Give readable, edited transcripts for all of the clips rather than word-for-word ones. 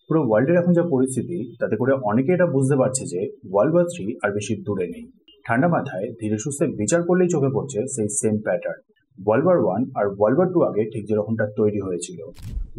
পুরো ওয়ার্ল্ডের এখন যা পরিস্থিতি তাতে করে অনেকে এটা বুঝতে পারছে যে ওয়ার্ল্ড ওয়ার 3 আর বেশি দূরে নেই। ঠান্ডা মাথায় ধীরে সুস্থে বিচার করলেই চোখে পড়ছে সেই সেম প্যাটার্ন। ওয়ার্ল্ড ওয়ার 1 আর ওয়ার্ল্ড ওয়ার 2 আগে ঠিক যেরকমটা তৈরি হয়েছিল।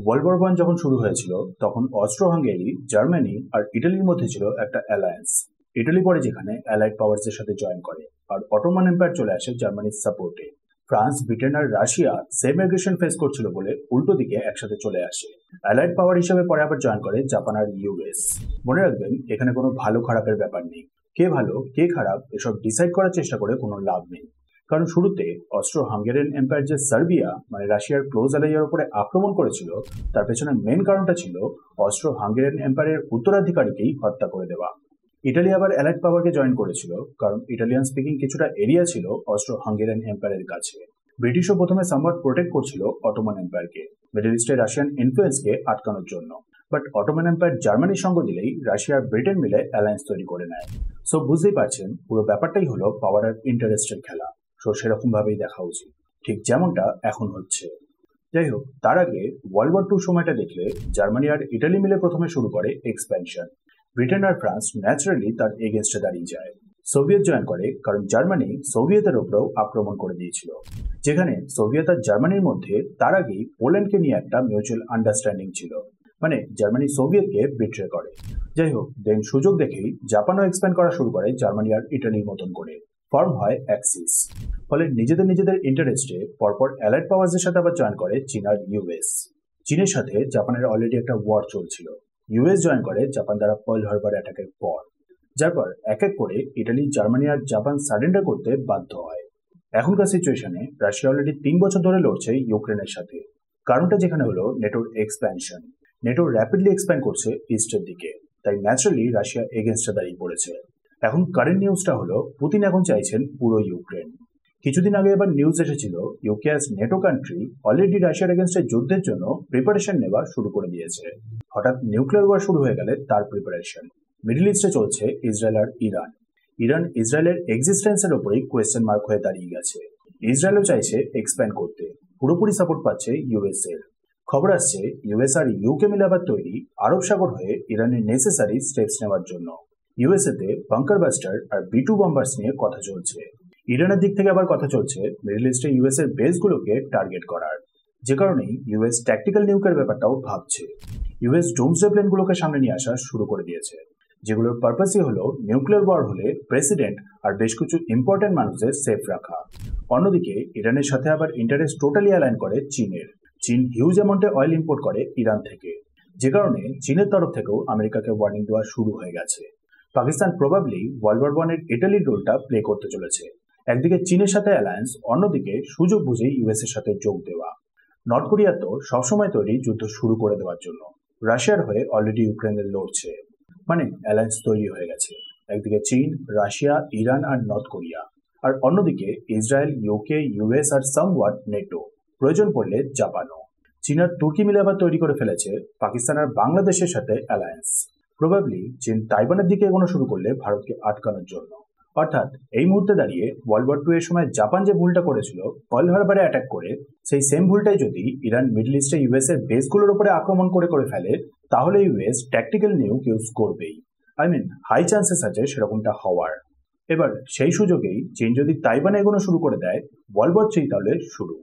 ওয়ার্ল্ড ওয়ার 1 যখন শুরু হয়েছিল তখন অস্ট্রো হাঙ্গেরি, জার্মানি আর ইটালির মধ্যে ছিল একটা অ্যালায়েন্স। ইটালি পরে যেখানে অ্যালাইড পাওয়ার্সের সাথে জয়েন করে, আর অটোমান এম্পায়ার চলে আসে জার্মানির সাপোর্টে। ফ্রান্স, ব্রিটেন আর রাশিয়া সেম অ্যাগ্রেশন ফেস করছিল বলে উল্টো দিকে একসাথে চলে আসে। অ্যালাইড পাওয়ার হিসেবে পরে আবার জয়েন করে জাপান আর ইউএস। মনে রাখবেন, এখানে কোনো ভালো খারাপের ব্যাপার নেই। কে ভালো কে খারাপ এসব ডিসাইড করার চেষ্টা করে কোনো লাভ নেই। কারণ শুরুতে অস্ট্রো হাঙ্গেরিয়ান এম্পায়ার যে সার্বিয়া মানে রাশিয়ার ক্লোজ অ্যালাইয়ের উপরে আক্রমণ করেছিল, তার পেছনে মেন কারণটা ছিল অস্ট্রো হাঙ্গেরিয়ান এম্পায়ারের উত্তরাধিকারীকেই হত্যা করে দেওয়া। ইটালি আবার অ্যালাইড পাওয়ারকে জয়েন করেছিল কারণ ইটালিয়ান স্পিকিং কিছুটা এরিয়া ছিল অস্ট্রো হাঙ্গেরিয়ান এম্পায়ারের কাছে। ব্রিটিশও প্রথমে সামওয়াট প্রোটেক্ট করছিল অটোমান এম্পায়ারকে, মিডল ইস্টে রাশিয়ান ইনফ্লুয়েন্সকে আটকানোর জন্য। বাট অটোমান এম্পায়ার জার্মানির সঙ্গ দিলেই রাশিয়া আর ব্রিটেন মিলে অ্যালায়েন্স তৈরি করে নেয়। সো বুঝতেই পারছেন, পুরো ব্যাপারটাই হলো পাওয়ার আর ইন্টারেস্টের খেলা। সো সেরকম ভাবেই দেখা উচিত, ঠিক যেমনটা এখন হচ্ছে। যাই হোক, তার আগে ওয়ার্ল্ড ওয়ার 2 সময়টা দেখলে জার্মানি আর ইটালি মিলে প্রথমে শুরু করে এক্সপ্যানশন। ব্রিটেন আর ফ্রান্স ন্যাচারালি তার এগেনস্টে দাঁড়িয়ে যায়। সোভিয়েত জয়েন করে কারণ জার্মানি সোভিয়েতের ওপরেও আক্রমণ করে দিয়েছিল, যেখানে সোভিয়েত আর জার্মানির মধ্যে তার আগেই পোল্যান্ডকে নিয়ে একটা মিউচুয়াল আন্ডারস্ট্যান্ডিং ছিল। মানে জার্মানি সোভিয়েতকে বিট্রে করে। যাই হোক, দেন সুযোগ দেখেই জাপানও এক্সপ্যান্ড করা শুরু করে জার্মানি আর ইটালির মতন করে। ফর্ম হয় অ্যাক্সিস। ফলে নিজেদের ইন্টারেস্টে পরপর অ্যালাইড পাওয়ার্সের সাথে আবার জয়েন করে চীন আর ইউএস। চীনের সাথে জাপানের অলরেডি একটা ওয়ার চলছিল। ইউএস জয়েন করে জাপান দ্বারা পার্ল হারবার অ্যাটাকের পর, যার পর এক এক করে ইটালি, জার্মানি আর জাপান সারেন্ডার করতে বাধ্য হয়। এখনকার সিচুয়েশনে রাশিয়া অলরেডি 3 বছর ধরে লড়ছে ইউক্রেনের সাথে। কারণটা যেখানে হলো নেটোর এক্সপ্যানশন। নেটো র্যাপিডলি এক্সপ্যান্ড করছে ইস্টের দিকে, তাই ন্যাচারালি রাশিয়া এগেনস্টে দাঁড়িয়ে পড়েছে। এখন কারেন্ট নিউজটা হলো পুতিন এখন চাইছেন পুরো ইউক্রেন। কিছুদিন আগে এবার নিউজ এসেছিল UK as NATO country already রাশিয়ার এগেনস্টে যুদ্ধের জন্য প্রিপারেশন নেওয়া শুরু করে দিয়েছে। হঠাৎ নিউক্লিয়ার ওয়ার শুরু হয়ে গেলে তার প্রিপারেশন। মিডল ইস্টে চলছে ইসরায়েল আর ইরান। ইরান ইসরায়েলের এক্সিস্টেন্সের ওপরেই কোয়েশ্চেন মার্ক হয়ে দাঁড়িয়ে গেছে। ইসরায়েলও চাইছে এক্সপ্যান্ড করতে, পুরোপুরি সাপোর্ট পাচ্ছে ইউএস এর। খবর আসছে ইউএস আর ইউকে মিলে আবার তৈরি আরব সাগর হয়ে ইরানের নেসেসারি স্টেপস নেওয়ার জন্য। ইউএসএতে বাংকার বাস্টার আর B2 বম্বার্স নিয়ে কথা চলছে। ইরানের দিক থেকে আবার কথা চলছে মিডল ইস্টে ইউএস এর বেসগুলোকে টার্গেট করার, যে কারণেই ইউএস ট্যাকটিক্যাল নিউক্লিয়ার ব্যাপারটাও ভাবছে। ইউএস ডোমসডে প্লেনগুলোকে সামনে নিয়ে আসা শুরু করে দিয়েছে, যেগুলোর পারপাসই হলো নিউক্লিয়ার ওয়ার হলে প্রেসিডেন্ট আর বেশ কিছু ইম্পর্টেন্ট মানুষদের সেফ রাখা। অন্যদিকে ইরানের সাথে আবার ইন্টারেস্ট টোটালি অ্যালাইন করে চীনের। চীন হিউজ অ্যামাউন্টে অয়েল ইম্পোর্ট করে ইরান থেকে, যে কারণে চীনের তরফ থেকেও আমেরিকাকে ওয়ার্নিং দেওয়া শুরু হয়ে গেছে। পাকিস্তান প্রবাবলি ওয়ার্ল্ড ওয়ার 1 এর ইটালির রোলটা প্লে করতে চলেছে। একদিকে চীনের সাথে অ্যালায়েন্স, অন্যদিকে সুযোগ বুঝেই ইউএস এর সাথে যোগ দেওয়া। নর্থ কোরিয়া তো সবসময় তৈরি যুদ্ধ শুরু করে দেওয়ার জন্য। রাশিয়ার হয়ে অলরেডি ইউক্রেনের লড়ছে, মানে অ্যালায়েন্স তৈরি হয়ে গেছে। একদিকে চীন, রাশিয়া, ইরান আর নর্থ কোরিয়া, আর অন্যদিকে ইসরায়েল, ইউকে, ইউএস আর সামওয়াট নেটো, প্রয়োজন পড়লে জাপানও। চীন আর তুর্কি মিলে আবার তৈরি করে ফেলেছে পাকিস্তান আর বাংলাদেশের সাথে অ্যালায়েন্স। প্রবাবলি চীন তাইওয়ানের দিকে এগোনো শুরু করলে ভারতকে আটকানোর জন্য। অর্থাৎ এই মুহূর্তে দাঁড়িয়ে ওয়ার্ল্ড ওয়ার 2 এর সময় জাপান যে ভুলটা করেছিল পার্ল হারবারে অ্যাটাক করে, সেই সেম ভুলটাই যদি ইরান মিডল ইস্টে ইউএস এর বেসগুলোর উপরে আক্রমণ করে ফেলে, তাহলে ইউএস ট্যাকটিক্যাল নিউক ইউজ করবেই। হাই চান্সেস আছে সেরকমটা হওয়ার। এবার সেই সুযোগেই চীন যদি তাইওয়ানে এগোনো শুরু করে দেয়, ওয়ার্ল্ড ওয়ার 3 তাহলে শুরু।